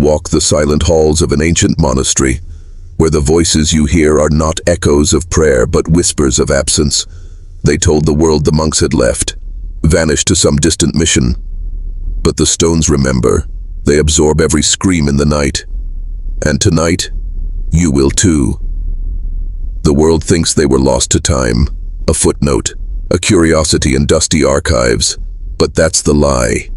walk the silent halls of an ancient monastery, where the voices you hear are not echoes of prayer but whispers of absence. They told the world the monks had left, vanished to some distant mission. But the stones remember. They absorb every scream in the night. And tonight, you will too. The world thinks they were lost to time, a footnote, a curiosity in dusty archives. But that's the lie.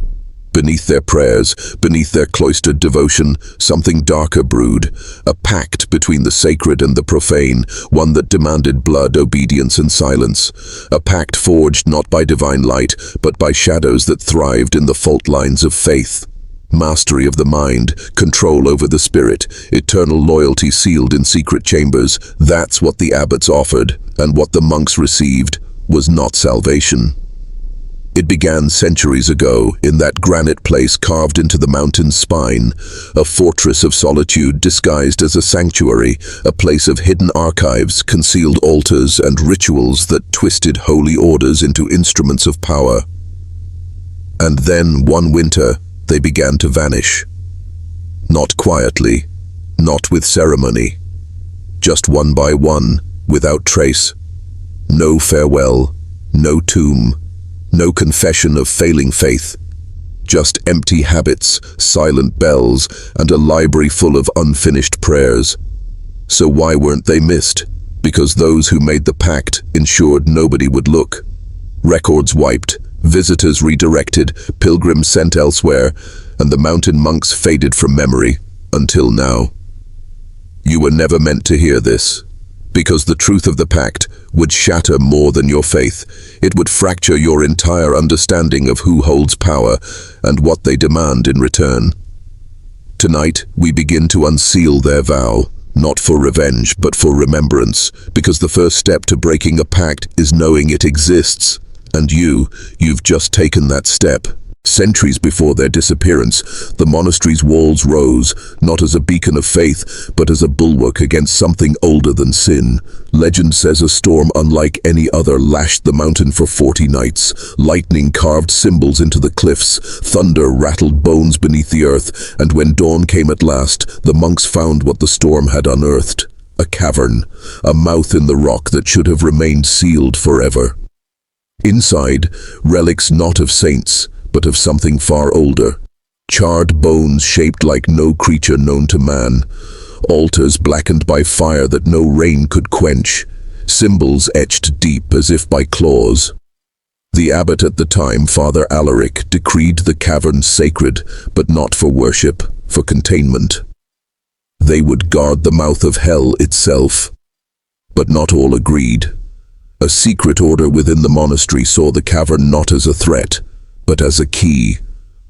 Beneath their prayers, beneath their cloistered devotion, something darker brewed, a pact between the sacred and the profane, one that demanded blood, obedience, and silence. A pact forged not by divine light, but by shadows that thrived in the fault lines of faith. Mastery of the mind, control over the spirit, eternal loyalty sealed in secret chambers. That's what the abbots offered, and what the monks received was not salvation. It began centuries ago, in that granite place carved into the mountain's spine, a fortress of solitude disguised as a sanctuary, a place of hidden archives, concealed altars, and rituals that twisted holy orders into instruments of power. And then, one winter, they began to vanish. Not quietly, not with ceremony, just one by one, without trace. No farewell, no tomb, no confession of failing faith, just empty habits, silent bells, and a library full of unfinished prayers. So why weren't they missed? Because those who made the pact ensured nobody would look. Records wiped, visitors redirected, pilgrims sent elsewhere, and the mountain monks faded from memory, until now. You were never meant to hear this. Because the truth of the pact would shatter more than your faith. It would fracture your entire understanding of who holds power and what they demand in return. Tonight, we begin to unseal their vow, not for revenge, but for remembrance, because the first step to breaking a pact is knowing it exists. And you've just taken that step. Centuries before their disappearance, the monastery's walls rose, not as a beacon of faith, but as a bulwark against something older than sin. Legend says a storm unlike any other lashed the mountain for 40 nights. Lightning carved symbols into the cliffs, thunder rattled bones beneath the earth, and when dawn came at last, the monks found what the storm had unearthed. A cavern, a mouth in the rock that should have remained sealed forever. Inside, relics not of saints, but of something far older. Charred bones shaped like no creature known to man. Altars blackened by fire that no rain could quench. Symbols etched deep as if by claws. The abbot at the time, Father Alaric, decreed the cavern sacred, but not for worship, for containment. They would guard the mouth of hell itself. But not all agreed. A secret order within the monastery saw the cavern not as a threat, but as a key.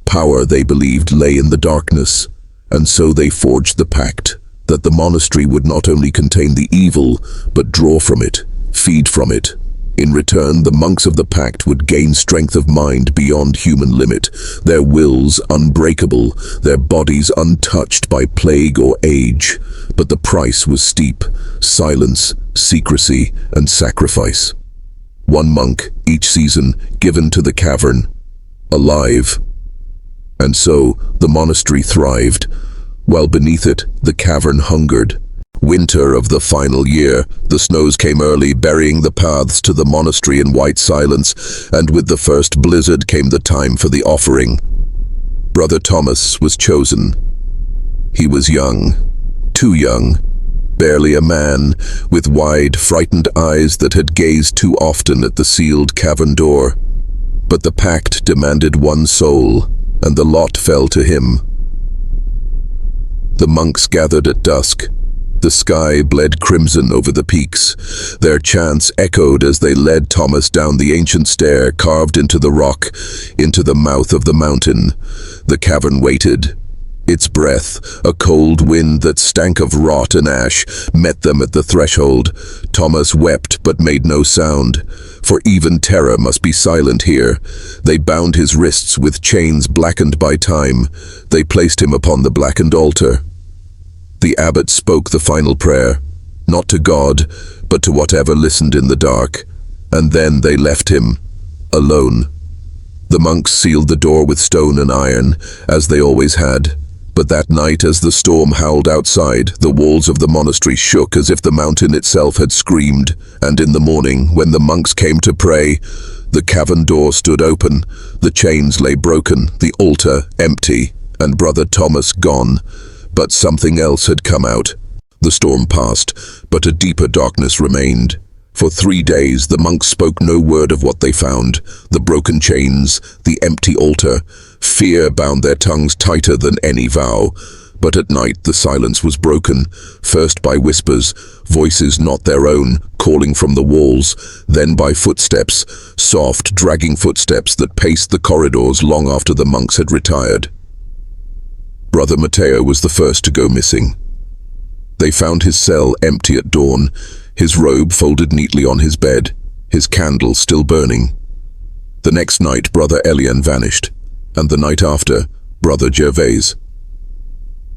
Power, they believed, lay in the darkness, and so they forged the pact, that the monastery would not only contain the evil, but draw from it, feed from it. In return, the monks of the pact would gain strength of mind beyond human limit, their wills unbreakable, their bodies untouched by plague or age. But the price was steep: silence, secrecy, and sacrifice. One monk, each season, given to the cavern, alive. And so, the monastery thrived, while beneath it, the cavern hungered. Winter of the final year, the snows came early, burying the paths to the monastery in white silence, and with the first blizzard came the time for the offering. Brother Thomas was chosen. He was young, too young, barely a man, with wide, frightened eyes that had gazed too often at the sealed cavern door. But the pact demanded one soul, and the lot fell to him. The monks gathered at dusk. The sky bled crimson over the peaks. Their chants echoed as they led Thomas down the ancient stair carved into the rock, into the mouth of the mountain. The cavern waited. Its breath, a cold wind that stank of rot and ash, met them at the threshold. Thomas wept but made no sound, for even terror must be silent here. They bound his wrists with chains blackened by time. They placed him upon the blackened altar. The abbot spoke the final prayer, not to God, but to whatever listened in the dark. And then they left him, alone. The monks sealed the door with stone and iron, as they always had. But that night, as the storm howled outside, the walls of the monastery shook as if the mountain itself had screamed, and in the morning, when the monks came to pray, the cavern door stood open, the chains lay broken, the altar empty, and Brother Thomas gone. But something else had come out. The storm passed, but a deeper darkness remained. For 3 days the monks spoke no word of what they found, the broken chains, the empty altar. Fear bound their tongues tighter than any vow. But at night the silence was broken, first by whispers, voices not their own, calling from the walls, then by footsteps, soft, dragging footsteps that paced the corridors long after the monks had retired. Brother Matteo was the first to go missing. They found his cell empty at dawn, his robe folded neatly on his bed, his candle still burning. The next night Brother Elian vanished, and the night after, Brother Gervais.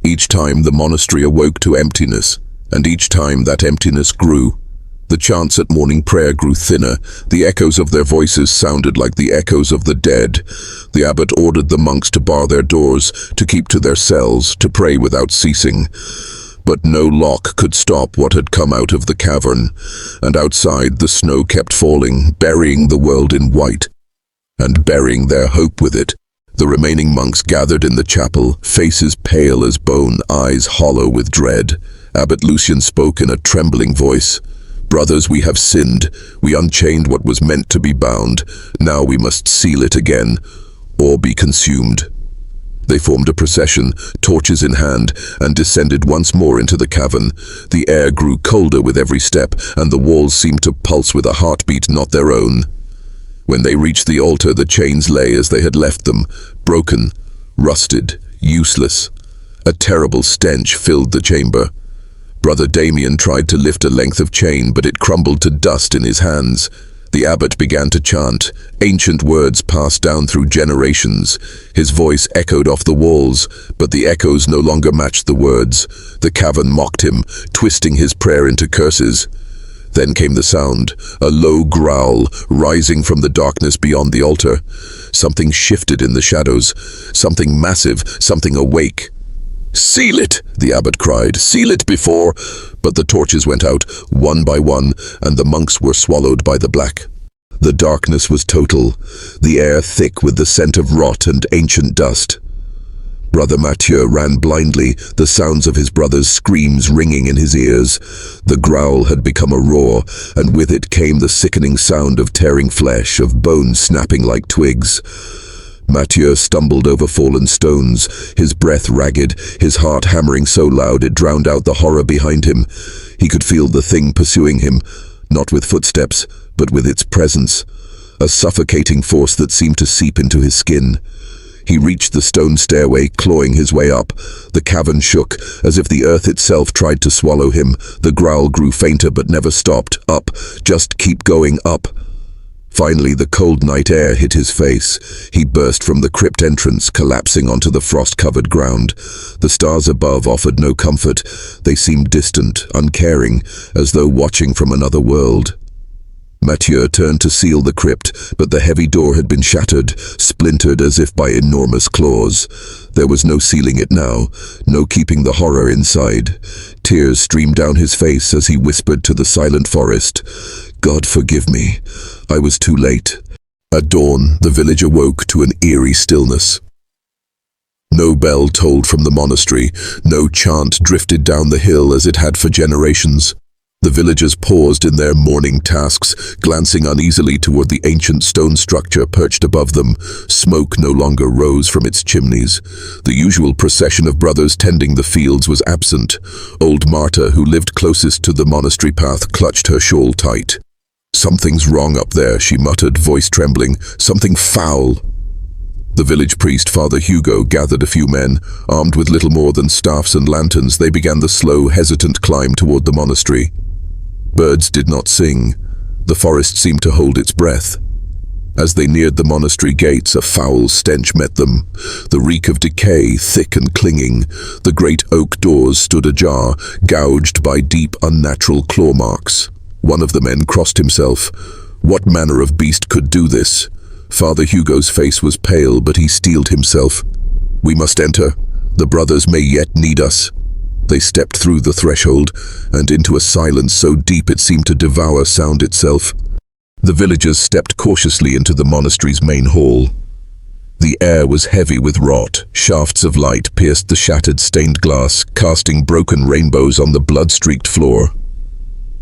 Each time the monastery awoke to emptiness, and each time that emptiness grew. The chants at morning prayer grew thinner, the echoes of their voices sounded like the echoes of the dead. The abbot ordered the monks to bar their doors, to keep to their cells, to pray without ceasing. But no lock could stop what had come out of the cavern, and outside the snow kept falling, burying the world in white, and burying their hope with it. The remaining monks gathered in the chapel, faces pale as bone, eyes hollow with dread. Abbot Lucian spoke in a trembling voice. "Brothers, we have sinned. We unchained what was meant to be bound. Now we must seal it again, or be consumed." They formed a procession, torches in hand, and descended once more into the cavern. The air grew colder with every step, and the walls seemed to pulse with a heartbeat not their own. When they reached the altar, the chains lay as they had left them, broken, rusted, useless. A terrible stench filled the chamber. Brother Damien tried to lift a length of chain, but it crumbled to dust in his hands. The abbot began to chant, ancient words passed down through generations. His voice echoed off the walls, but the echoes no longer matched the words. The cavern mocked him, twisting his prayer into curses. Then came the sound, a low growl, rising from the darkness beyond the altar. Something shifted in the shadows, something massive, something awake. "Seal it!" the abbot cried. "Seal it before—" But the torches went out, one by one, and the monks were swallowed by the black. The darkness was total, the air thick with the scent of rot and ancient dust. Brother Mathieu ran blindly, the sounds of his brother's screams ringing in his ears. The growl had become a roar, and with it came the sickening sound of tearing flesh, of bones snapping like twigs. Mathieu stumbled over fallen stones, his breath ragged, his heart hammering so loud it drowned out the horror behind him. He could feel the thing pursuing him, not with footsteps, but with its presence, a suffocating force that seemed to seep into his skin. He reached the stone stairway, clawing his way up. The cavern shook, as if the earth itself tried to swallow him. The growl grew fainter but never stopped. Up, just keep going up. Finally, the cold night air hit his face. He burst from the crypt entrance, collapsing onto the frost-covered ground. The stars above offered no comfort. They seemed distant, uncaring, as though watching from another world. Mathieu turned to seal the crypt, but the heavy door had been shattered, splintered as if by enormous claws. There was no sealing it now, no keeping the horror inside. Tears streamed down his face as he whispered to the silent forest, "God forgive me, I was too late." At dawn, the village awoke to an eerie stillness. No bell tolled from the monastery, no chant drifted down the hill as it had for generations. The villagers paused in their morning tasks, glancing uneasily toward the ancient stone structure perched above them. Smoke no longer rose from its chimneys. The usual procession of brothers tending the fields was absent. Old Marta, who lived closest to the monastery path, clutched her shawl tight. "Something's wrong up there," she muttered, voice trembling. "Something foul." The village priest, Father Hugo, gathered a few men. Armed with little more than staffs and lanterns, they began the slow, hesitant climb toward the monastery. Birds did not sing. The forest seemed to hold its breath. As they neared the monastery gates, a foul stench met them. The reek of decay, thick and clinging. The great oak doors stood ajar, gouged by deep, unnatural claw marks. One of the men crossed himself. What manner of beast could do this? Father Hugo's face was pale, but he steeled himself. "We must enter. The brothers may yet need us." They stepped through the threshold and into a silence so deep it seemed to devour sound itself. The villagers stepped cautiously into the monastery's main hall. The air was heavy with rot. Shafts of light pierced the shattered stained glass, casting broken rainbows on the blood-streaked floor.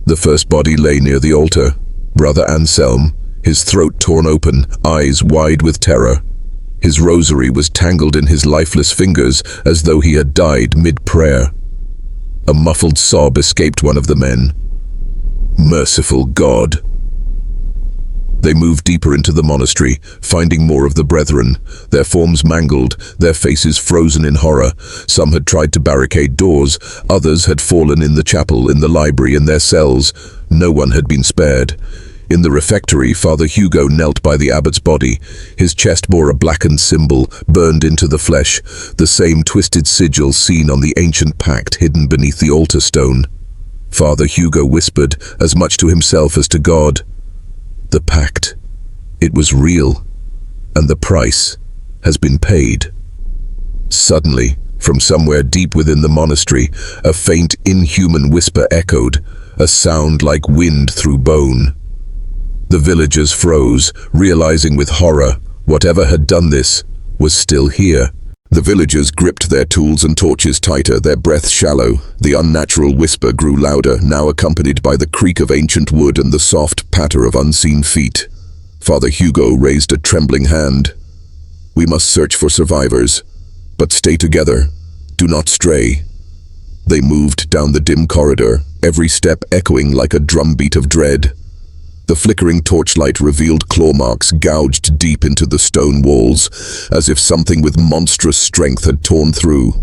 The first body lay near the altar, Brother Anselm, his throat torn open, eyes wide with terror. His rosary was tangled in his lifeless fingers as though he had died mid-prayer. A muffled sob escaped one of the men. "Merciful God." They moved deeper into the monastery, finding more of the brethren, their forms mangled, their faces frozen in horror. Some had tried to barricade doors, others had fallen in the chapel, in the library, in their cells. No one had been spared. In the refectory, Father Hugo knelt by the abbot's body. His chest bore a blackened symbol, burned into the flesh, the same twisted sigil seen on the ancient pact hidden beneath the altar stone. Father Hugo whispered, as much to himself as to God, "The pact, it was real, and the price has been paid." Suddenly, from somewhere deep within the monastery, a faint, inhuman whisper echoed, a sound like wind through bone. The villagers froze, realizing with horror, whatever had done this was still here. The villagers gripped their tools and torches tighter, their breath shallow. The unnatural whisper grew louder, now accompanied by the creak of ancient wood and the soft patter of unseen feet. Father Hugo raised a trembling hand. "We must search for survivors, but stay together. Do not stray." They moved down the dim corridor, every step echoing like a drumbeat of dread. The flickering torchlight revealed claw marks gouged deep into the stone walls, as if something with monstrous strength had torn through.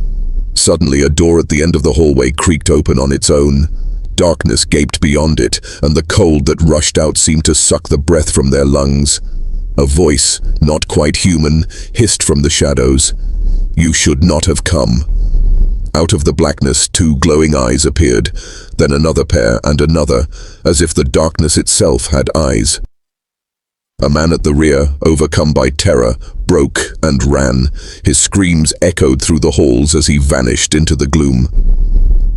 Suddenly, a door at the end of the hallway creaked open on its own. Darkness gaped beyond it, and the cold that rushed out seemed to suck the breath from their lungs. A voice, not quite human, hissed from the shadows. "You should not have come." Out of the blackness, two glowing eyes appeared, then another pair and another, as if the darkness itself had eyes. A man at the rear, overcome by terror, broke and ran. His screams echoed through the halls as he vanished into the gloom.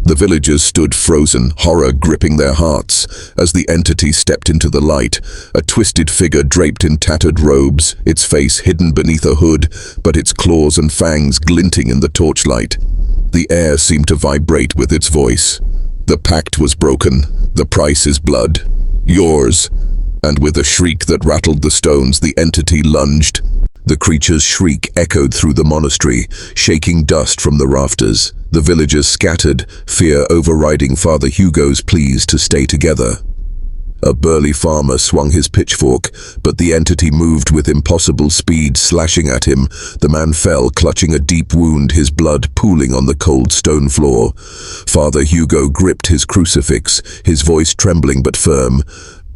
The villagers stood frozen, horror gripping their hearts, as the entity stepped into the light, a twisted figure draped in tattered robes, its face hidden beneath a hood, but its claws and fangs glinting in the torchlight. The air seemed to vibrate with its voice. "The pact was broken. The price is blood. Yours." And with a shriek that rattled the stones, the entity lunged. The creature's shriek echoed through the monastery, shaking dust from the rafters. The villagers scattered, fear overriding Father Hugo's pleas to stay together. A burly farmer swung his pitchfork, but the entity moved with impossible speed, slashing at him. The man fell, clutching a deep wound, his blood pooling on the cold stone floor. Father Hugo gripped his crucifix, his voice trembling but firm.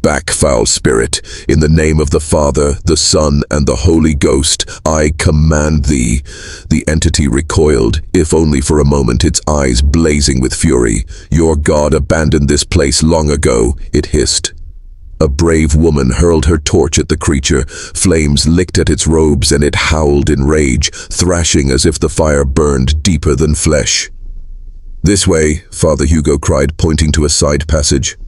"Back, foul spirit! In the name of the Father, the Son, and the Holy Ghost, I command thee!" The entity recoiled, if only for a moment, its eyes blazing with fury. "Your God abandoned this place long ago," it hissed. A brave woman hurled her torch at the creature. Flames licked at its robes and it howled in rage, thrashing as if the fire burned deeper than flesh. "This way," Father Hugo cried, pointing to a side passage.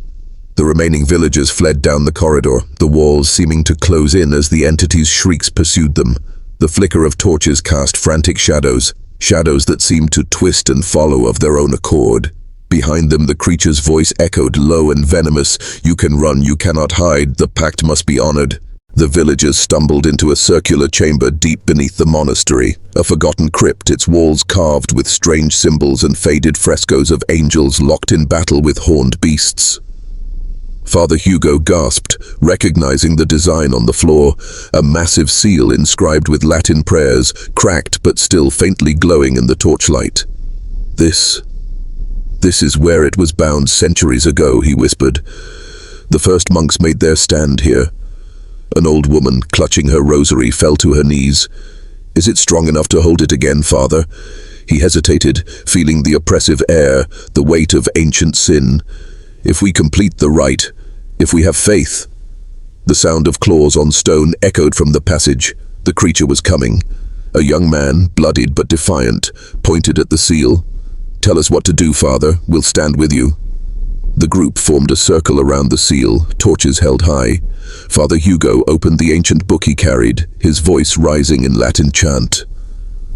The remaining villagers fled down the corridor, the walls seeming to close in as the entity's shrieks pursued them. The flicker of torches cast frantic shadows, shadows that seemed to twist and follow of their own accord. Behind them, the creature's voice echoed, low and venomous. "You can run, you cannot hide. The pact must be honored." The villagers stumbled into a circular chamber deep beneath the monastery, a forgotten crypt, its walls carved with strange symbols and faded frescoes of angels locked in battle with horned beasts. Father Hugo gasped, recognizing the design on the floor, a massive seal inscribed with Latin prayers, cracked but still faintly glowing in the torchlight. This is where it was bound centuries ago," he whispered. "The first monks made their stand here." An old woman, clutching her rosary, fell to her knees. "Is it strong enough to hold it again, Father?" He hesitated, feeling the oppressive air, the weight of ancient sin. "If we complete the rite, if we have faith." The sound of claws on stone echoed from the passage. The creature was coming. A young man, bloodied but defiant, pointed at the seal. "Tell us what to do, Father. We'll stand with you." The group formed a circle around the seal, torches held high. Father Hugo opened the ancient book he carried, his voice rising in Latin chant.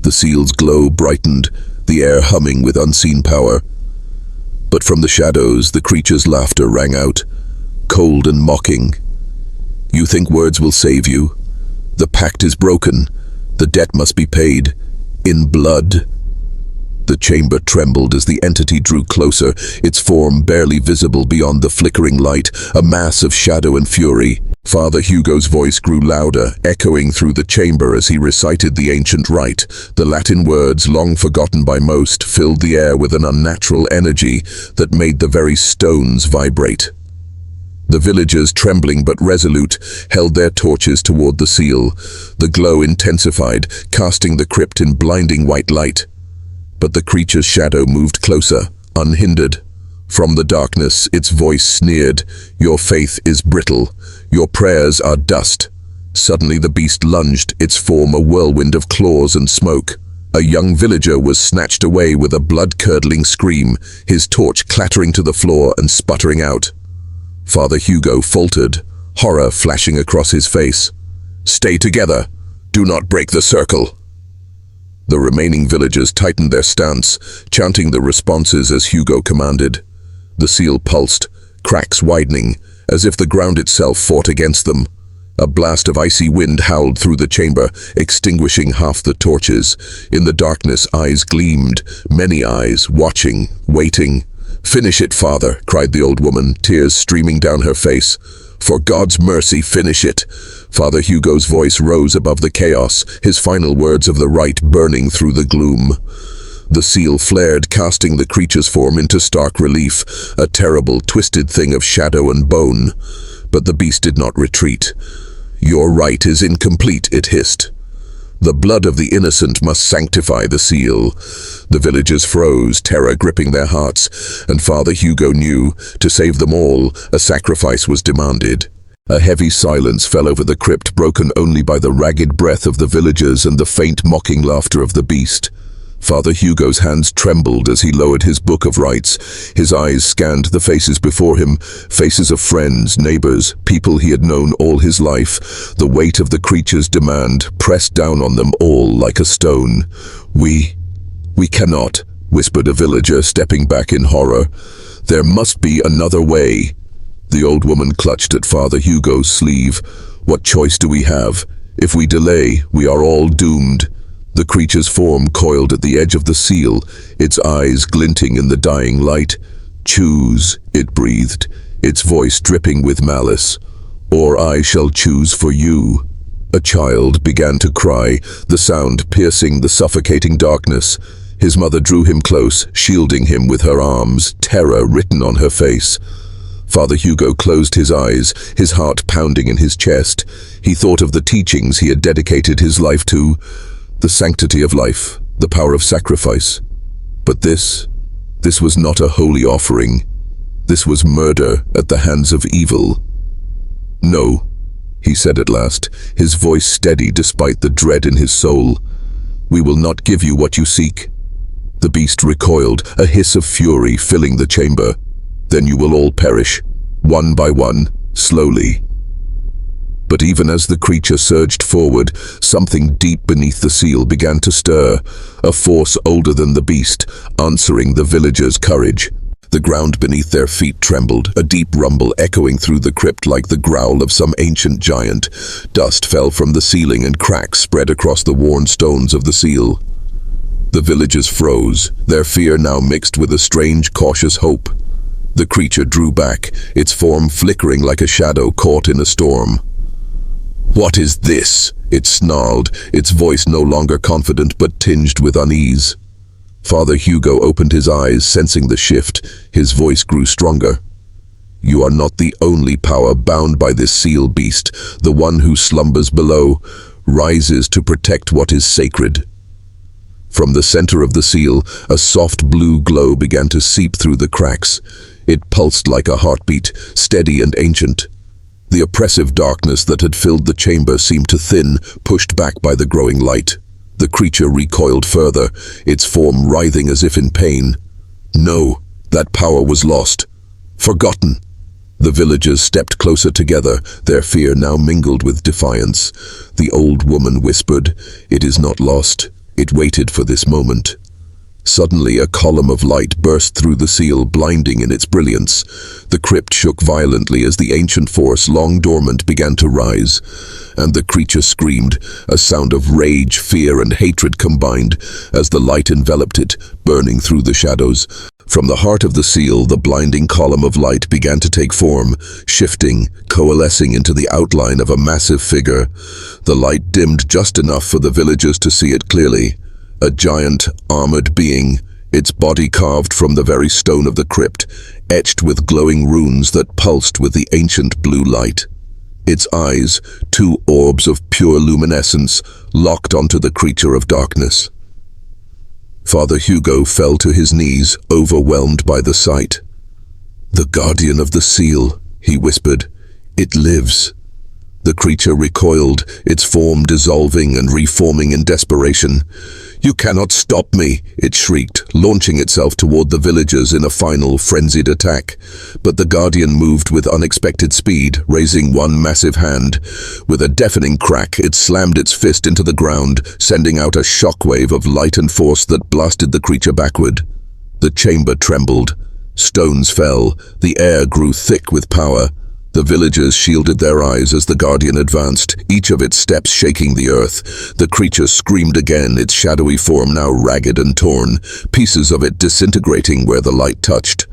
The seal's glow brightened, the air humming with unseen power. But from the shadows, the creature's laughter rang out, cold and mocking. "You think words will save you? The pact is broken. The debt must be paid. In blood." The chamber trembled as the entity drew closer, its form barely visible beyond the flickering light, a mass of shadow and fury. Father Hugo's voice grew louder, echoing through the chamber as he recited the ancient rite. The Latin words, long forgotten by most, filled the air with an unnatural energy that made the very stones vibrate. The villagers, trembling but resolute, held their torches toward the seal. The glow intensified, casting the crypt in blinding white light. But the creature's shadow moved closer, unhindered. From the darkness, its voice sneered, "Your faith is brittle. Your prayers are dust." Suddenly the beast lunged, its form a whirlwind of claws and smoke. A young villager was snatched away with a blood-curdling scream, his torch clattering to the floor and sputtering out. Father Hugo faltered, horror flashing across his face. "Stay together. Do not break the circle." The remaining villagers tightened their stance, chanting the responses as Hugo commanded. The seal pulsed, cracks widening, as if the ground itself fought against them. A blast of icy wind howled through the chamber, extinguishing half the torches. In the darkness, eyes gleamed, many eyes, watching, waiting. "Finish it, Father," cried the old woman, tears streaming down her face. "For God's mercy, finish it." Father Hugo's voice rose above the chaos, his final words of the rite burning through the gloom. The seal flared, casting the creature's form into stark relief, a terrible, twisted thing of shadow and bone. But the beast did not retreat. "Your rite is incomplete," it hissed. "The blood of the innocent must sanctify the seal." The villagers froze, terror gripping their hearts, and Father Hugo knew, to save them all, a sacrifice was demanded. A heavy silence fell over the crypt, broken only by the ragged breath of the villagers and the faint mocking laughter of the beast. Father Hugo's hands trembled as he lowered his book of rites. His eyes scanned the faces before him, faces of friends, neighbors, people he had known all his life. The weight of the creature's demand pressed down on them all like a stone. We cannot," whispered a villager, stepping back in horror. "There must be another way." The old woman clutched at Father Hugo's sleeve. "What choice do we have? If we delay, we are all doomed." The creature's form coiled at the edge of the seal, its eyes glinting in the dying light. "Choose," it breathed, its voice dripping with malice. "Or I shall choose for you." A child began to cry, the sound piercing the suffocating darkness. His mother drew him close, shielding him with her arms, terror written on her face. Father Hugo closed his eyes, his heart pounding in his chest. He thought of the teachings he had dedicated his life to, the sanctity of life, the power of sacrifice. But this was not a holy offering. This was murder at the hands of evil. "No," he said at last, his voice steady despite the dread in his soul. "We will not give you what you seek." The beast recoiled, a hiss of fury filling the chamber. "Then you will all perish, one by one, slowly." But even as the creature surged forward, something deep beneath the seal began to stir, a force older than the beast, answering the villagers' courage. The ground beneath their feet trembled, a deep rumble echoing through the crypt like the growl of some ancient giant. Dust fell from the ceiling and cracks spread across the worn stones of the seal. The villagers froze, their fear now mixed with a strange, cautious hope. The creature drew back, its form flickering like a shadow caught in a storm. "What is this?" it snarled, its voice no longer confident but tinged with unease. Father Hugo opened his eyes, sensing the shift. His voice grew stronger. "You are not the only power bound by this seal, beast. The one who slumbers below rises to protect what is sacred." From the center of the seal, a soft blue glow began to seep through the cracks. It pulsed like a heartbeat, steady and ancient. The oppressive darkness that had filled the chamber seemed to thin, pushed back by the growing light. The creature recoiled further, its form writhing as if in pain. No, that power was lost. Forgotten. The villagers stepped closer together, their fear now mingled with defiance. The old woman whispered, "It is not lost. It waited for this moment." Suddenly, a column of light burst through the seal, blinding in its brilliance. The crypt shook violently as the ancient force, long dormant, began to rise. And the creature screamed, a sound of rage, fear, and hatred combined, as the light enveloped it, burning through the shadows. From the heart of the seal, the blinding column of light began to take form, shifting, coalescing into the outline of a massive figure. The light dimmed just enough for the villagers to see it clearly. A giant, armored being, its body carved from the very stone of the crypt, etched with glowing runes that pulsed with the ancient blue light. Its eyes, two orbs of pure luminescence, locked onto the creature of darkness. Father Hugo fell to his knees, overwhelmed by the sight. "The guardian of the seal," he whispered. "It lives." The creature recoiled, its form dissolving and reforming in desperation. "You cannot stop me," it shrieked, launching itself toward the villagers in a final, frenzied attack. But the guardian moved with unexpected speed, raising one massive hand. With a deafening crack, it slammed its fist into the ground, sending out a shockwave of light and force that blasted the creature backward. The chamber trembled. Stones fell. The air grew thick with power. The villagers shielded their eyes as the guardian advanced, each of its steps shaking the earth. The creature screamed again, its shadowy form now ragged and torn, pieces of it disintegrating where the light touched.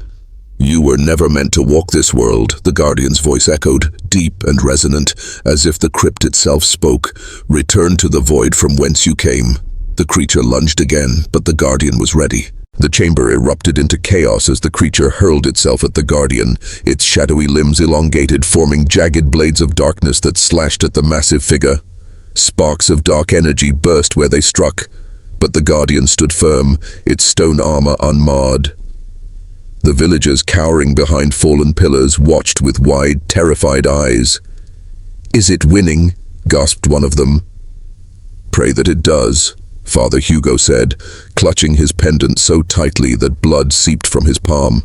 "You were never meant to walk this world," the guardian's voice echoed, deep and resonant, as if the crypt itself spoke. "Return to the void from whence you came." The creature lunged again, but the guardian was ready. The chamber erupted into chaos as the creature hurled itself at the guardian, its shadowy limbs elongated, forming jagged blades of darkness that slashed at the massive figure. Sparks of dark energy burst where they struck, but the guardian stood firm, its stone armor unmarred. The villagers, cowering behind fallen pillars, watched with wide, terrified eyes. "Is it winning?" gasped one of them. "Pray that it does," Father Hugo said, clutching his pendant so tightly that blood seeped from his palm.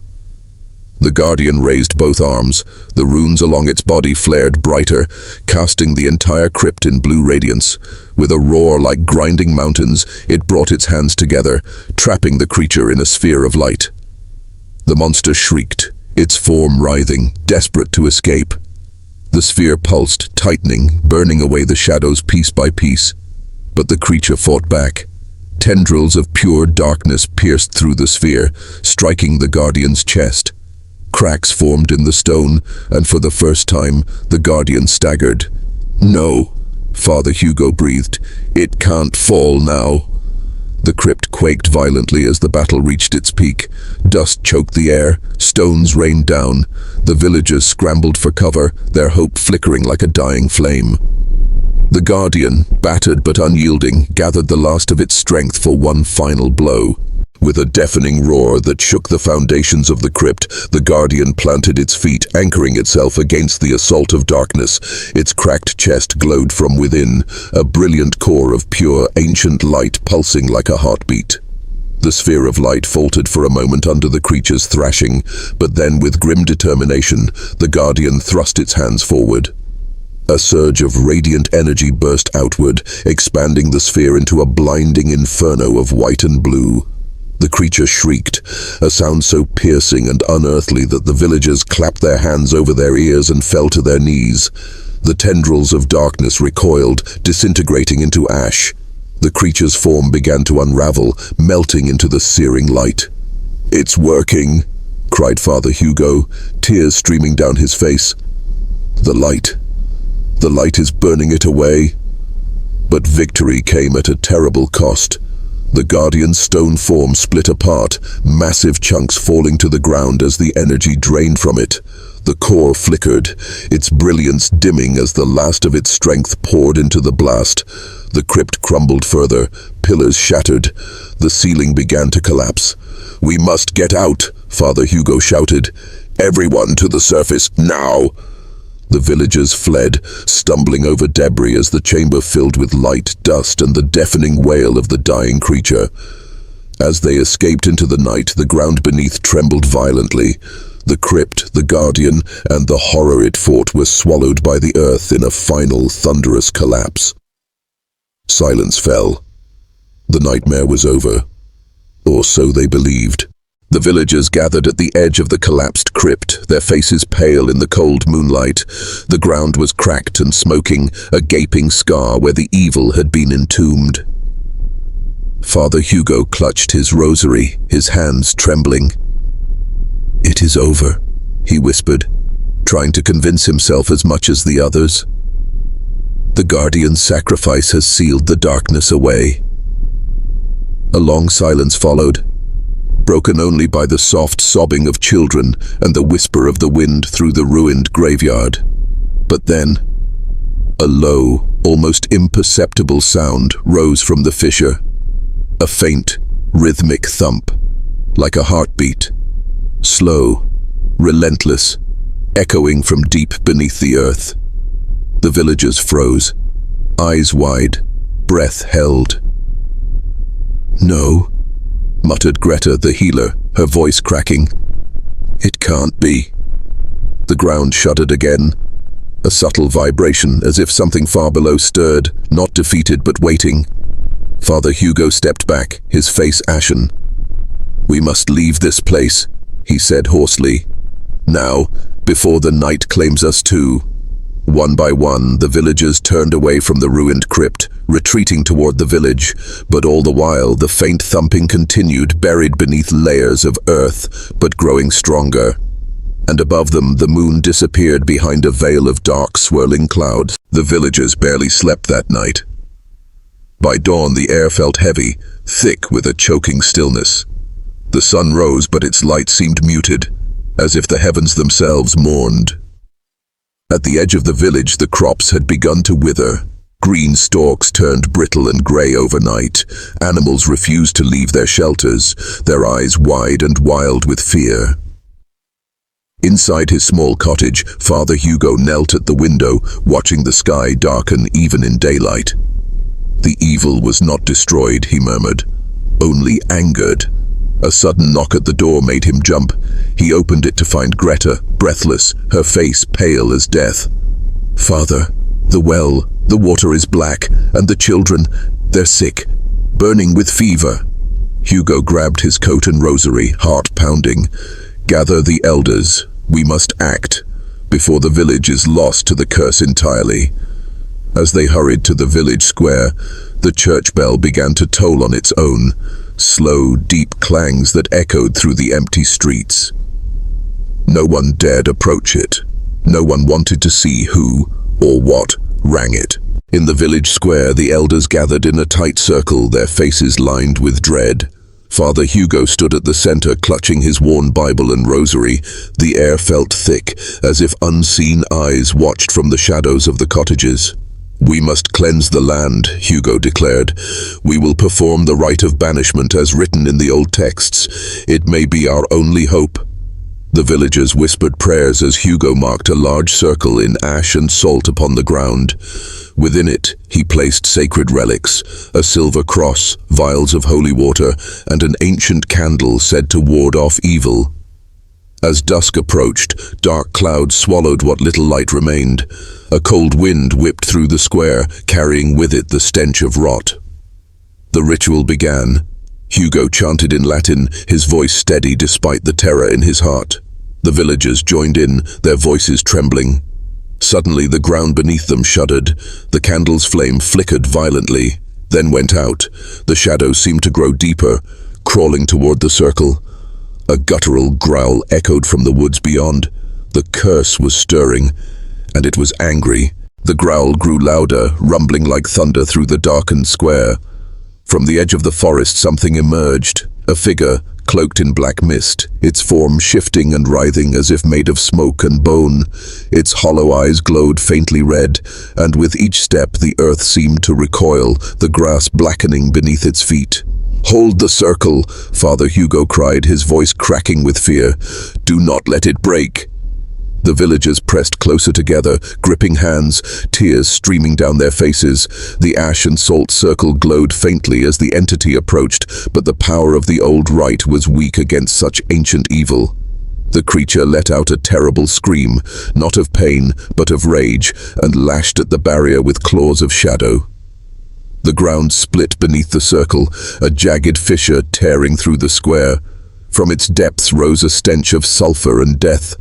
The guardian raised both arms. The runes along its body flared brighter, casting the entire crypt in blue radiance. With a roar like grinding mountains, it brought its hands together, trapping the creature in a sphere of light. The monster shrieked, its form writhing, desperate to escape. The sphere pulsed, tightening, burning away the shadows piece by piece. But the creature fought back. Tendrils of pure darkness pierced through the sphere, striking the guardian's chest. Cracks formed in the stone, and for the first time, the guardian staggered. "No," Father Hugo breathed. "It can't fall now." The crypt quaked violently as the battle reached its peak. Dust choked the air, stones rained down. The villagers scrambled for cover, their hope flickering like a dying flame. The guardian, battered but unyielding, gathered the last of its strength for one final blow. With a deafening roar that shook the foundations of the crypt, the guardian planted its feet, anchoring itself against the assault of darkness. Its cracked chest glowed from within, a brilliant core of pure, ancient light pulsing like a heartbeat. The sphere of light faltered for a moment under the creature's thrashing, but then with grim determination, the guardian thrust its hands forward. A surge of radiant energy burst outward, expanding the sphere into a blinding inferno of white and blue. The creature shrieked, a sound so piercing and unearthly that the villagers clapped their hands over their ears and fell to their knees. The tendrils of darkness recoiled, disintegrating into ash. The creature's form began to unravel, melting into the searing light. "It's working," cried Father Hugo, tears streaming down his face. The light is burning it away." But victory came at a terrible cost. The guardian's stone form split apart, massive chunks falling to the ground as the energy drained from it. The core flickered, its brilliance dimming as the last of its strength poured into the blast. The crypt crumbled further, pillars shattered. The ceiling began to collapse. "We must get out," Father Hugo shouted. "Everyone to the surface, now!" The villagers fled, stumbling over debris as the chamber filled with light, dust, and the deafening wail of the dying creature. As they escaped into the night, the ground beneath trembled violently. The crypt, the guardian, and the horror it fought were swallowed by the earth in a final, thunderous collapse. Silence fell. The nightmare was over. Or so they believed. The villagers gathered at the edge of the collapsed crypt, their faces pale in the cold moonlight. The ground was cracked and smoking, a gaping scar where the evil had been entombed. Father Hugo clutched his rosary, his hands trembling. "It is over," he whispered, trying to convince himself as much as the others. The guardian's sacrifice has sealed the darkness away. A long silence followed, broken only by the soft sobbing of children and the whisper of the wind through the ruined graveyard. But then, a low, almost imperceptible sound rose from the fissure. A faint, rhythmic thump, like a heartbeat. Slow, relentless, echoing from deep beneath the earth. The villagers froze, eyes wide, breath held. "No," muttered Greta, the healer, her voice cracking. "It can't be." The ground shuddered again, a subtle vibration as if something far below stirred, not defeated but waiting. Father Hugo stepped back, his face ashen. "We must leave this place," he said hoarsely. "Now, before the night claims us too." One by one, the villagers turned away from the ruined crypt, retreating toward the village, but all the while the faint thumping continued, buried beneath layers of earth, but growing stronger. And above them, the moon disappeared behind a veil of dark, swirling clouds. The villagers barely slept that night. By dawn, the air felt heavy, thick with a choking stillness. The sun rose, but its light seemed muted, as if the heavens themselves mourned. At the edge of the village, the crops had begun to wither. Green stalks turned brittle and grey overnight. Animals refused to leave their shelters, their eyes wide and wild with fear. Inside his small cottage, Father Hugo knelt at the window, watching the sky darken even in daylight. "The evil was not destroyed," he murmured, "only angered." A sudden knock at the door made him jump. He opened it to find Greta, breathless, her face pale as death. "Father, the well, the water is black, and the children, they're sick, burning with fever." Hugo grabbed his coat and rosary, heart pounding. "Gather the elders. We must act, before the village is lost to the curse entirely." As they hurried to the village square, the church bell began to toll on its own, slow, deep clangs that echoed through the empty streets. No one dared approach it. No one wanted to see who or what rang it. In the village square, the elders gathered in a tight circle, their faces lined with dread. Father Hugo stood at the center, clutching his worn Bible and rosary. The air felt thick, as if unseen eyes watched from the shadows of the cottages. "We must cleanse the land," Hugo declared. "We will perform the rite of banishment as written in the old texts. It may be our only hope." The villagers whispered prayers as Hugo marked a large circle in ash and salt upon the ground. Within it, he placed sacred relics, a silver cross, vials of holy water, and an ancient candle said to ward off evil. As dusk approached, dark clouds swallowed what little light remained. A cold wind whipped through the square, carrying with it the stench of rot. The ritual began. Hugo chanted in Latin, his voice steady despite the terror in his heart. The villagers joined in, their voices trembling. Suddenly the ground beneath them shuddered. The candle's flame flickered violently, then went out. The shadows seemed to grow deeper, crawling toward the circle. A guttural growl echoed from the woods beyond. The curse was stirring, and it was angry. The growl grew louder, rumbling like thunder through the darkened square. From the edge of the forest something emerged, a figure, cloaked in black mist, its form shifting and writhing as if made of smoke and bone. Its hollow eyes glowed faintly red, and with each step the earth seemed to recoil, the grass blackening beneath its feet. "Hold the circle," Father Hugo cried, his voice cracking with fear. "Do not let it break." The villagers pressed closer together, gripping hands, tears streaming down their faces. The ash and salt circle glowed faintly as the entity approached, but the power of the old rite was weak against such ancient evil. The creature let out a terrible scream, not of pain, but of rage, and lashed at the barrier with claws of shadow. The ground split beneath the circle, a jagged fissure tearing through the square. From its depths rose a stench of sulfur and death.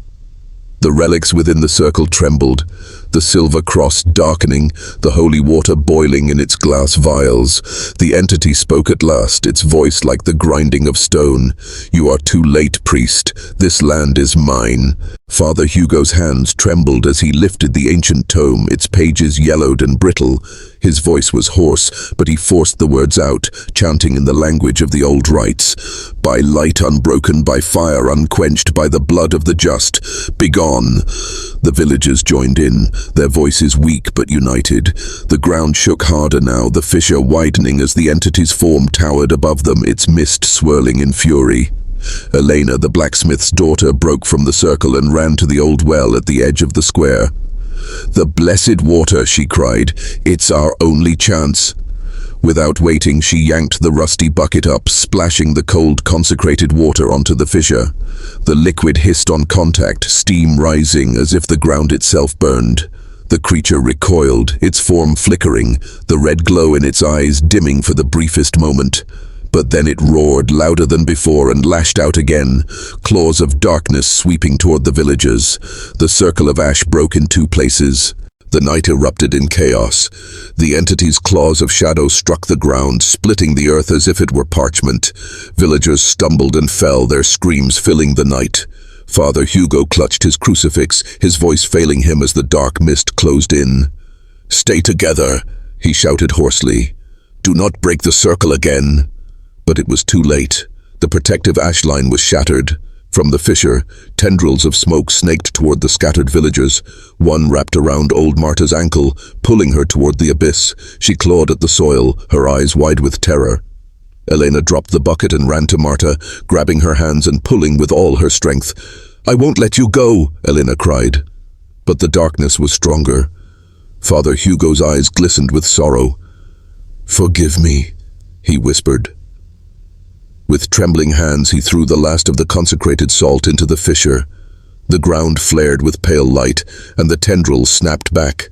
The relics within the circle trembled, the silver cross darkening, the holy water boiling in its glass vials. The entity spoke at last, its voice like the grinding of stone. "You are too late, priest. This land is mine." Father Hugo's hands trembled as he lifted the ancient tome, its pages yellowed and brittle. His voice was hoarse, but he forced the words out, chanting in the language of the old rites. "By light unbroken, by fire unquenched, by the blood of the just, begone." The villagers joined in, their voices weak but united. The ground shook harder now, the fissure widening as the entity's form towered above them, its mist swirling in fury. Elena, the blacksmith's daughter, broke from the circle and ran to the old well at the edge of the square. "The blessed water," she cried. "It's our only chance." Without waiting, she yanked the rusty bucket up, splashing the cold, consecrated water onto the fissure. The liquid hissed on contact, steam rising as if the ground itself burned. The creature recoiled, its form flickering, the red glow in its eyes dimming for the briefest moment. But then it roared louder than before and lashed out again, claws of darkness sweeping toward the villagers. The circle of ash broke in two places. The night erupted in chaos. The entity's claws of shadow struck the ground, splitting the earth as if it were parchment. Villagers stumbled and fell, their screams filling the night. Father Hugo clutched his crucifix, his voice failing him as the dark mist closed in. "Stay together," he shouted hoarsely. "Do not break the circle again." But it was too late. The protective ash line was shattered. From the fissure, tendrils of smoke snaked toward the scattered villagers. One wrapped around old Marta's ankle, pulling her toward the abyss. She clawed at the soil, her eyes wide with terror. Elena dropped the bucket and ran to Marta, grabbing her hands and pulling with all her strength. "I won't let you go," Elena cried. But the darkness was stronger. Father Hugo's eyes glistened with sorrow. "Forgive me," he whispered. With trembling hands, he threw the last of the consecrated salt into the fissure. The ground flared with pale light, and the tendrils snapped back.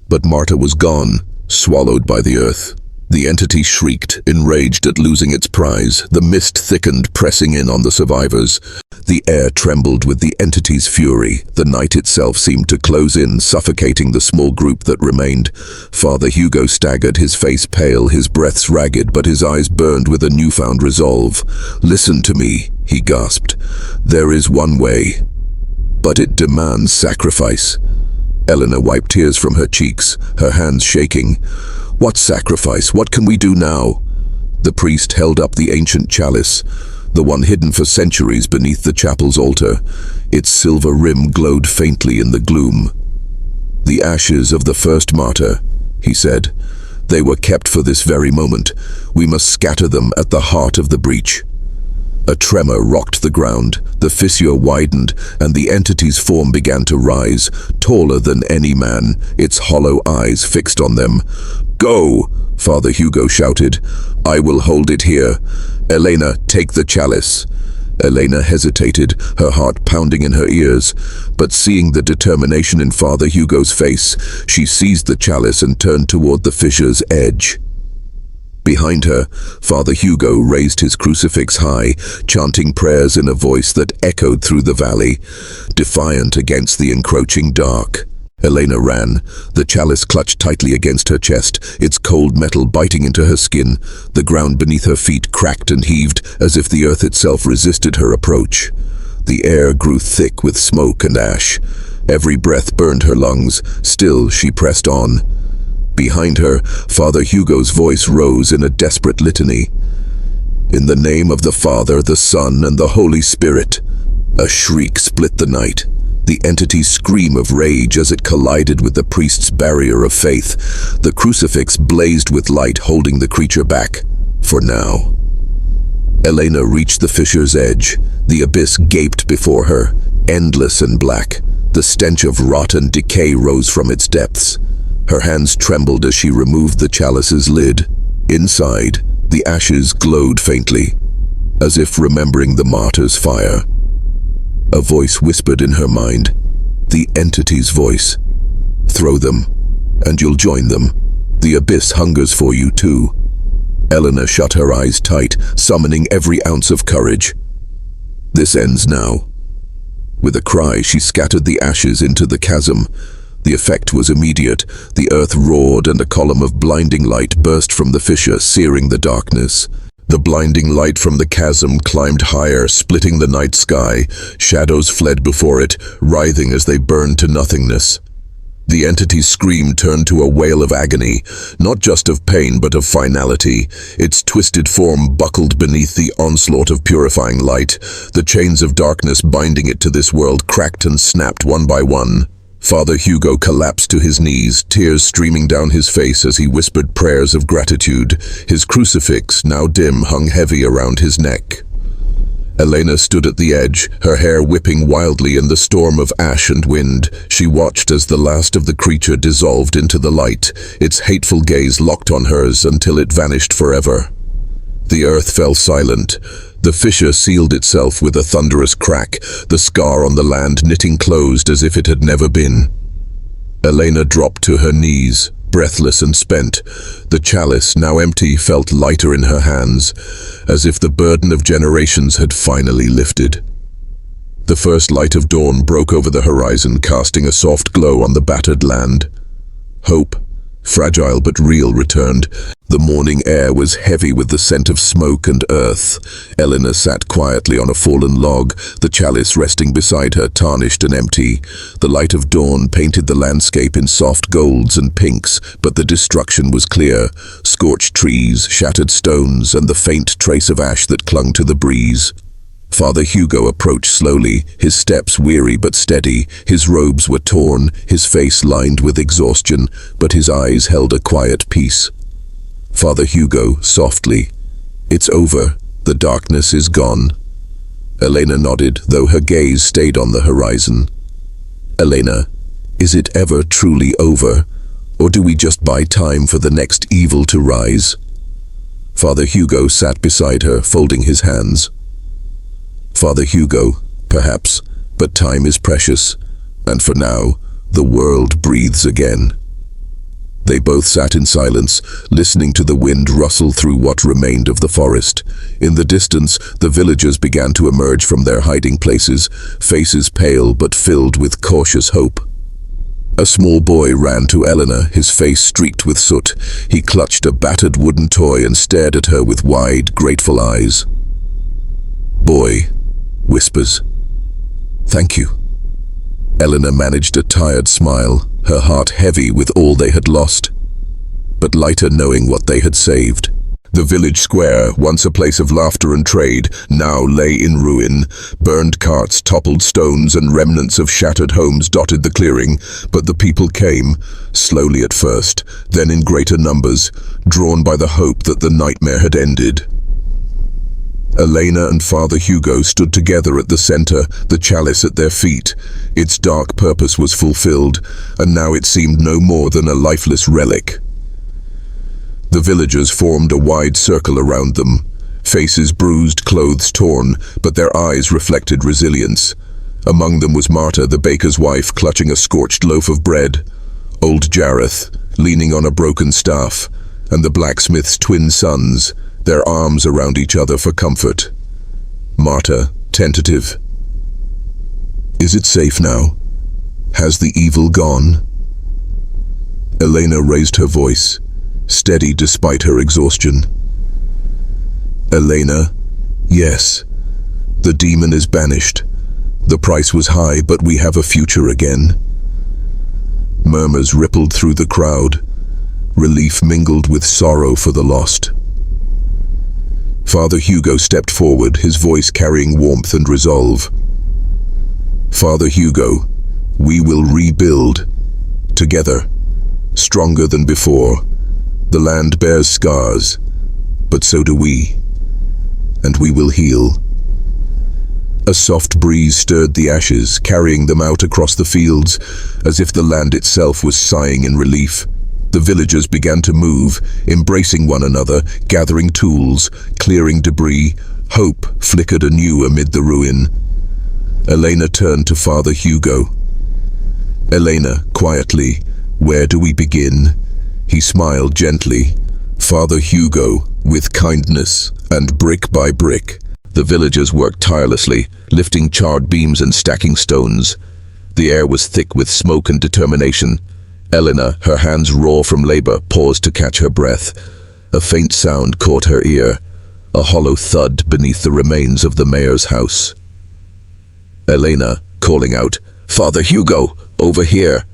But Marta was gone, swallowed by the earth. The entity shrieked, enraged at losing its prize. The mist thickened, pressing in on the survivors. The air trembled with the entity's fury. The night itself seemed to close in, suffocating the small group that remained. Father Hugo staggered, his face pale, his breaths ragged, but his eyes burned with a newfound resolve. "Listen to me," he gasped. "There is one way, but it demands sacrifice." Elena wiped tears from her cheeks, her hands shaking. "What sacrifice? What can we do now?" The priest held up the ancient chalice, the one hidden for centuries beneath the chapel's altar. Its silver rim glowed faintly in the gloom. "The ashes of the first martyr," he said. "They were kept for this very moment. We must scatter them at the heart of the breach." A tremor rocked the ground, the fissure widened, and the entity's form began to rise, taller than any man, its hollow eyes fixed on them. "Go!" Father Hugo shouted. "I will hold it here. Elena, take the chalice." Elena hesitated, her heart pounding in her ears, but seeing the determination in Father Hugo's face, she seized the chalice and turned toward the fissure's edge. Behind her, Father Hugo raised his crucifix high, chanting prayers in a voice that echoed through the valley, defiant against the encroaching dark. Elena ran, the chalice clutched tightly against her chest, its cold metal biting into her skin. The ground beneath her feet cracked and heaved, as if the earth itself resisted her approach. The air grew thick with smoke and ash. Every breath burned her lungs. Still, she pressed on. Behind her, Father Hugo's voice rose in a desperate litany. "In the name of the Father, the Son, and the Holy Spirit." A shriek split the night, the entity's scream of rage as it collided with the priest's barrier of faith. The crucifix blazed with light, holding the creature back, for now. Elena reached the fissure's edge. The abyss gaped before her, endless and black. The stench of rot and decay rose from its depths. Her hands trembled as she removed the chalice's lid. Inside, the ashes glowed faintly, as if remembering the martyr's fire. A voice whispered in her mind, the entity's voice. "Throw them, and you'll join them. The abyss hungers for you too." Eleanor shut her eyes tight, summoning every ounce of courage. "This ends now." With a cry, she scattered the ashes into the chasm. The effect was immediate. The earth roared and a column of blinding light burst from the fissure, searing the darkness. The blinding light from the chasm climbed higher, splitting the night sky. Shadows fled before it, writhing as they burned to nothingness. The entity's scream turned to a wail of agony, not just of pain but of finality. Its twisted form buckled beneath the onslaught of purifying light. The chains of darkness binding it to this world cracked and snapped one by one. Father Hugo collapsed to his knees, tears streaming down his face as he whispered prayers of gratitude. His crucifix, now dim, hung heavy around his neck. Elena stood at the edge, her hair whipping wildly in the storm of ash and wind. She watched as the last of the creature dissolved into the light, its hateful gaze locked on hers until it vanished forever. The earth fell silent. The fissure sealed itself with a thunderous crack, the scar on the land knitting closed as if it had never been. Elena dropped to her knees, breathless and spent. The chalice, now empty, felt lighter in her hands, as if the burden of generations had finally lifted. The first light of dawn broke over the horizon, casting a soft glow on the battered land. Hope, fragile but real, returned. The morning air was heavy with the scent of smoke and earth. Eleanor sat quietly on a fallen log, the chalice resting beside her, tarnished and empty. The light of dawn painted the landscape in soft golds and pinks, but the destruction was clear. Scorched trees, shattered stones, and the faint trace of ash that clung to the breeze. Father Hugo approached slowly, his steps weary but steady. His robes were torn, his face lined with exhaustion, but his eyes held a quiet peace. Father Hugo, softly, "It's over. The darkness is gone." Elena nodded, though her gaze stayed on the horizon. "Elena, is it ever truly over? Or do we just buy time for the next evil to rise?" Father Hugo sat beside her, folding his hands. "Father Hugo, perhaps, but time is precious, and for now, the world breathes again." They both sat in silence, listening to the wind rustle through what remained of the forest. In the distance, the villagers began to emerge from their hiding places, faces pale but filled with cautious hope. A small boy ran to Eleanor, his face streaked with soot. He clutched a battered wooden toy and stared at her with wide, grateful eyes. "Boy," whispers, "thank you." Eleanor managed a tired smile, her heart heavy with all they had lost, but lighter knowing what they had saved. The village square, once a place of laughter and trade, now lay in ruin. Burned carts, toppled stones, and remnants of shattered homes dotted the clearing, but the people came, slowly at first, then in greater numbers, drawn by the hope that the nightmare had ended. Elena and Father Hugo stood together at the center, the chalice at their feet. Its dark purpose was fulfilled, and now it seemed no more than a lifeless relic. The villagers formed a wide circle around them, faces bruised, clothes torn, but their eyes reflected resilience. Among them was Marta, the baker's wife, clutching a scorched loaf of bread, old Jareth, leaning on a broken staff, and the blacksmith's twin sons, their arms around each other for comfort. Marta, tentative. "Is it safe now? Has the evil gone?" Elena raised her voice, steady despite her exhaustion. "Elena, yes. The demon is banished. The price was high, but we have a future again." Murmurs rippled through the crowd, relief mingled with sorrow for the lost. Father Hugo stepped forward, his voice carrying warmth and resolve. "Father Hugo, we will rebuild. Together. Stronger than before. The land bears scars, but so do we. And we will heal." A soft breeze stirred the ashes, carrying them out across the fields, as if the land itself was sighing in relief. The villagers began to move, embracing one another, gathering tools, clearing debris. Hope flickered anew amid the ruin. Elena turned to Father Hugo. "Elena, quietly, where do we begin?" He smiled gently. Father Hugo, with kindness, and brick by brick. The villagers worked tirelessly, lifting charred beams and stacking stones. The air was thick with smoke and determination. Elena, her hands raw from labor, paused to catch her breath. A faint sound caught her ear, a hollow thud beneath the remains of the mayor's house. Elena, calling out, "Father Hugo, over here!"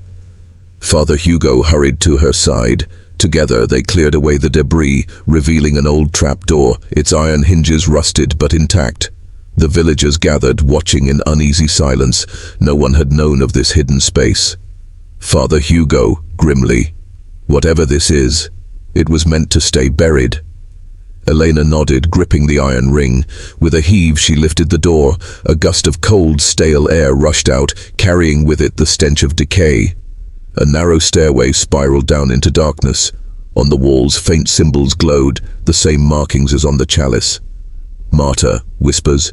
Father Hugo hurried to her side. Together they cleared away the debris, revealing an old trapdoor, its iron hinges rusted but intact. The villagers gathered, watching in uneasy silence. No one had known of this hidden space. Father Hugo, grimly, "Whatever this is, it was meant to stay buried." Elena nodded, gripping the iron ring. With a heave she lifted the door. A gust of cold, stale air rushed out, carrying with it the stench of decay. A narrow stairway spiraled down into darkness. On the walls faint symbols glowed, the same markings as on the chalice. "Martyr," whispers,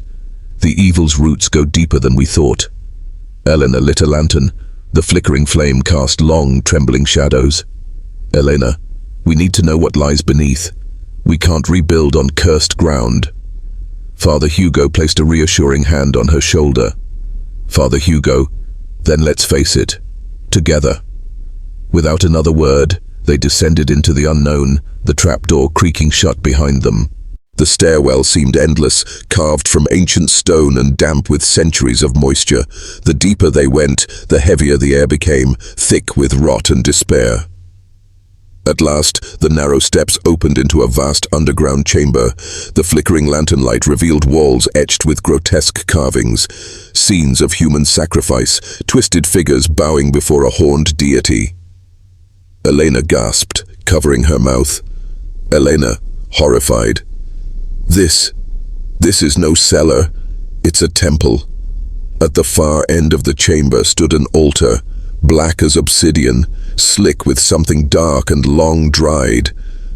"the evil's roots go deeper than we thought." Elena lit a lantern. The flickering flame cast long, trembling shadows. "Elena, we need to know what lies beneath. We can't rebuild on cursed ground." Father Hugo placed a reassuring hand on her shoulder. "Father Hugo, then let's face it, together." Without another word, they descended into the unknown, the trapdoor creaking shut behind them. The stairwell seemed endless, carved from ancient stone and damp with centuries of moisture. The deeper they went, the heavier the air became, thick with rot and despair. At last, the narrow steps opened into a vast underground chamber. The flickering lantern light revealed walls etched with grotesque carvings, scenes of human sacrifice, twisted figures bowing before a horned deity. Elena gasped, covering her mouth. Elena, horrified. This is no cellar, it's a temple." At the far end of the chamber stood an altar, black as obsidian, slick with something dark and long dried.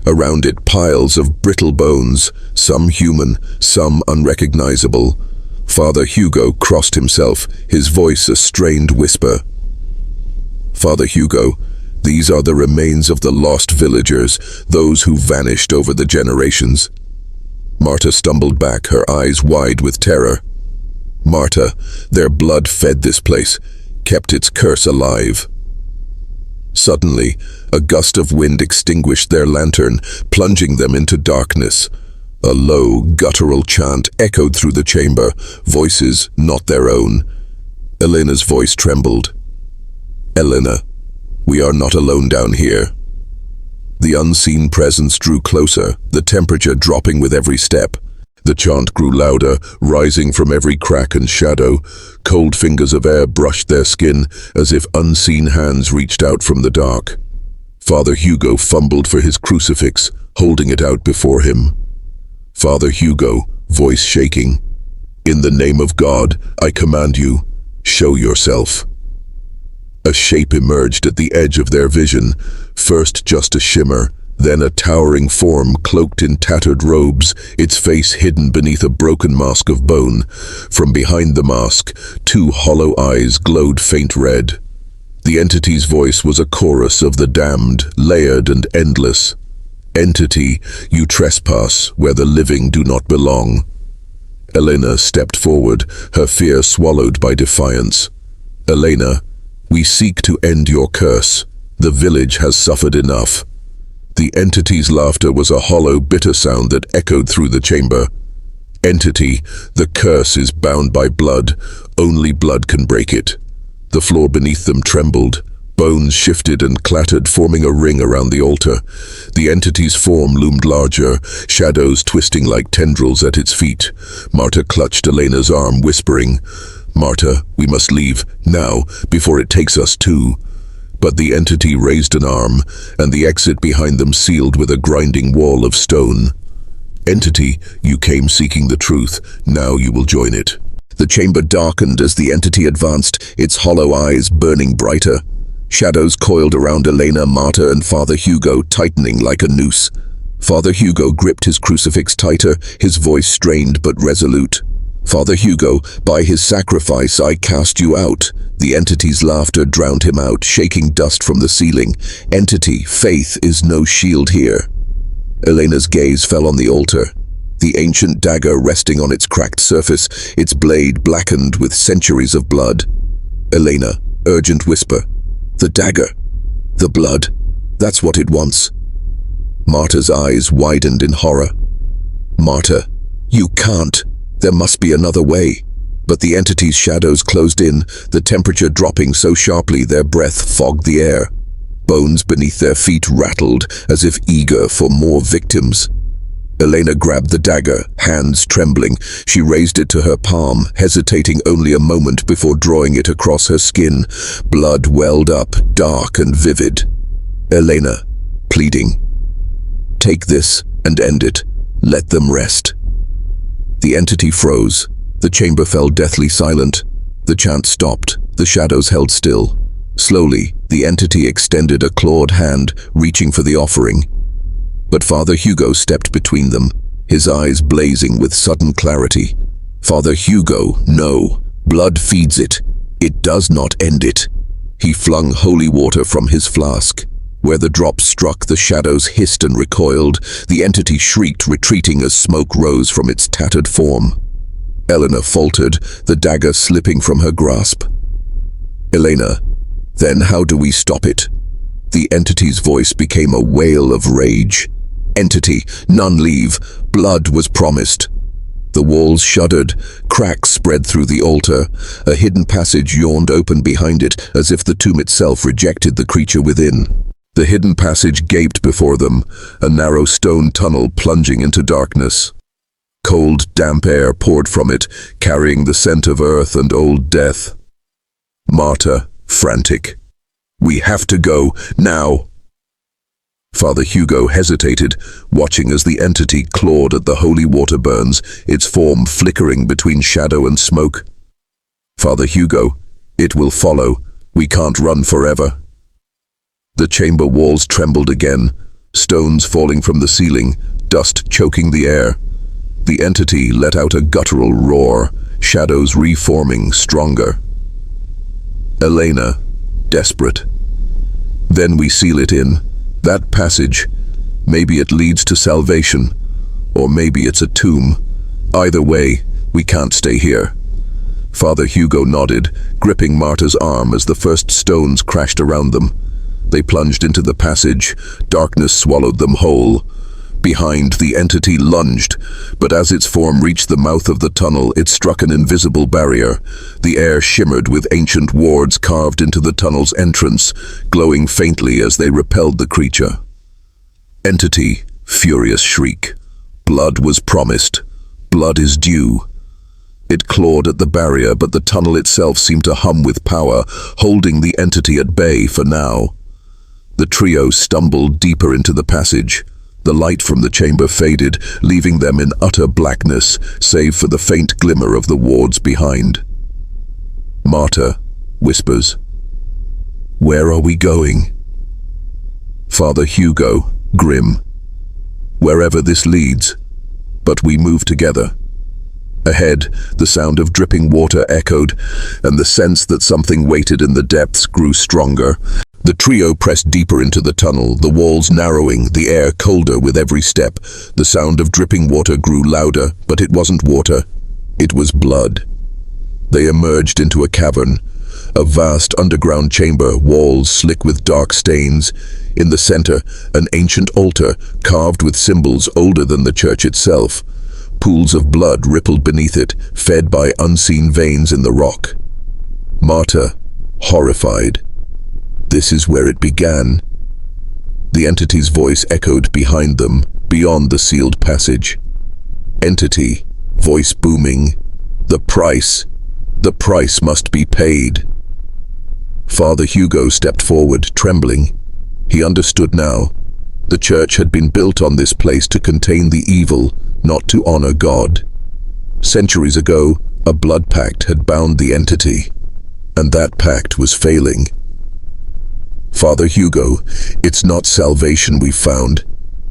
Around it piles of brittle bones, some human, some unrecognizable. Father Hugo crossed himself, his voice a strained whisper. "Father Hugo, these are the remains of the lost villagers, those who vanished over the generations." Marta stumbled back, her eyes wide with terror. "Marta, their blood fed this place, kept its curse alive." Suddenly, a gust of wind extinguished their lantern, plunging them into darkness. A low, guttural chant echoed through the chamber, voices not their own. Elena's voice trembled. "Elena, we are not alone down here." The unseen presence drew closer, the temperature dropping with every step. The chant grew louder, rising from every crack and shadow. Cold fingers of air brushed their skin, as if unseen hands reached out from the dark. Father Hugo fumbled for his crucifix, holding it out before him. Father Hugo, voice shaking, "In the name of God, I command you, show yourself." A shape emerged at the edge of their vision, first just a shimmer, then a towering form cloaked in tattered robes, its face hidden beneath a broken mask of bone. From behind the mask, two hollow eyes glowed faint red. The entity's voice was a chorus of the damned, layered and endless. "Entity, you trespass where the living do not belong." Elena stepped forward, her fear swallowed by defiance. "Elena, we seek to end your curse. The village has suffered enough." The entity's laughter was a hollow, bitter sound that echoed through the chamber. "Entity, the curse is bound by blood. Only blood can break it." The floor beneath them trembled. Bones shifted and clattered, forming a ring around the altar. The entity's form loomed larger, shadows twisting like tendrils at its feet. Marta clutched Elena's arm, whispering, "Marta, we must leave, now, before it takes us too." But the entity raised an arm, and the exit behind them sealed with a grinding wall of stone. "Entity, you came seeking the truth, now you will join it." The chamber darkened as the entity advanced, its hollow eyes burning brighter. Shadows coiled around Elena, Marta, and Father Hugo, tightening like a noose. Father Hugo gripped his crucifix tighter, his voice strained but resolute. "Father Hugo, by his sacrifice I cast you out." The entity's laughter drowned him out, shaking dust from the ceiling. "Entity, faith is no shield here." Elena's gaze fell on the altar. The ancient dagger resting on its cracked surface, its blade blackened with centuries of blood. "Elena," urgent whisper. "The dagger. The blood. That's what it wants." Marta's eyes widened in horror. "Marta, you can't. There must be another way." But the entity's shadows closed in, the temperature dropping so sharply their breath fogged the air. Bones beneath their feet rattled, as if eager for more victims. Elena grabbed the dagger, hands trembling. She raised it to her palm, hesitating only a moment before drawing it across her skin. Blood welled up, dark and vivid. Elena, pleading, "Take this and end it. Let them rest." The entity froze. The chamber fell deathly silent. The chant stopped. The shadows held still. Slowly, the entity extended a clawed hand, reaching for the offering. But Father Hugo stepped between them, his eyes blazing with sudden clarity. "Father Hugo, no. Blood feeds it. It does not end it." He flung holy water from his flask. Where the drops struck, the shadows hissed and recoiled. The entity shrieked, retreating as smoke rose from its tattered form. Elena faltered, the dagger slipping from her grasp. "Elena, then how do we stop it?" The entity's voice became a wail of rage. "Entity, none leave. Blood was promised." The walls shuddered, cracks spread through the altar. A hidden passage yawned open behind it, as if the tomb itself rejected the creature within. The hidden passage gaped before them, a narrow stone tunnel plunging into darkness. Cold, damp air poured from it, carrying the scent of earth and old death. Marta, frantic. "We have to go, now." Father Hugo hesitated, watching as the entity clawed at the holy water burns, its form flickering between shadow and smoke. "Father Hugo, it will follow. We can't run forever." The chamber walls trembled again, stones falling from the ceiling, dust choking the air. The entity let out a guttural roar, shadows reforming stronger. Elena, desperate. "Then we seal it in. That passage. Maybe it leads to salvation, or maybe it's a tomb. Either way, we can't stay here." Father Hugo nodded, gripping Marta's arm as the first stones crashed around them. They plunged into the passage. Darkness swallowed them whole. Behind, the entity lunged, but as its form reached the mouth of the tunnel, it struck an invisible barrier. The air shimmered with ancient wards carved into the tunnel's entrance, glowing faintly as they repelled the creature. Entity, furious shriek. Blood was promised. Blood is due. It clawed at the barrier, but the tunnel itself seemed to hum with power, holding the entity at bay for now. The trio stumbled deeper into the passage. The light from the chamber faded, leaving them in utter blackness, save for the faint glimmer of the wards behind. Marta whispers, "Where are we going?" Father Hugo, grim, "Wherever this leads, but we move together." Ahead, the sound of dripping water echoed, and the sense that something waited in the depths grew stronger. The trio pressed deeper into the tunnel, the walls narrowing, the air colder with every step. The sound of dripping water grew louder, but it wasn't water. It was blood. They emerged into a cavern, a vast underground chamber, walls slick with dark stains. In the center, an ancient altar, carved with symbols older than the church itself. Pools of blood rippled beneath it, fed by unseen veins in the rock. Marta, horrified. This is where it began. The entity's voice echoed behind them, beyond the sealed passage. Entity, voice booming, the price must be paid." Father Hugo stepped forward, trembling. He understood now. The church had been built on this place to contain the evil, not to honor God. Centuries ago, A blood pact had bound the entity, and that pact was failing. Father Hugo, it's not salvation we've found.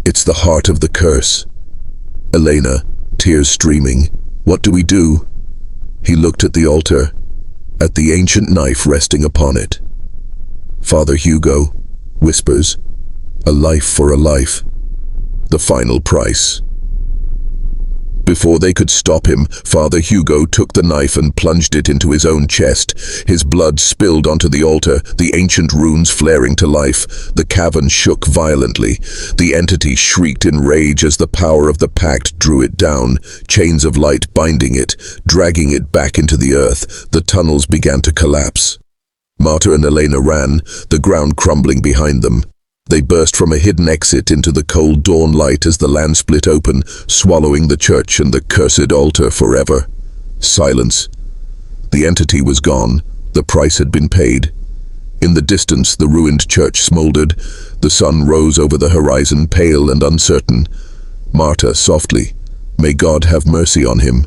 It's the heart of the curse. Elena, tears streaming. What do we do? He looked at the altar, at the ancient knife resting upon it. Father Hugo whispers, a life for a life. The final price. Before they could stop him, Father Hugo took the knife and plunged it into his own chest. His blood spilled onto the altar, the ancient runes flaring to life. The cavern shook violently. The entity shrieked in rage as the power of the pact drew it down, chains of light binding it, dragging it back into the earth. The tunnels began to collapse. Marta and Elena ran, the ground crumbling behind them. They burst from a hidden exit into the cold dawn light as the land split open, swallowing the church and the cursed altar forever. Silence. The entity was gone. The price had been paid. In the distance, the ruined church smoldered. The sun rose over the horizon, pale and uncertain. Marta, softly, may God have mercy on him.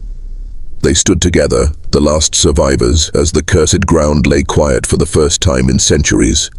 They stood together, the last survivors, as the cursed ground lay quiet for the first time in centuries.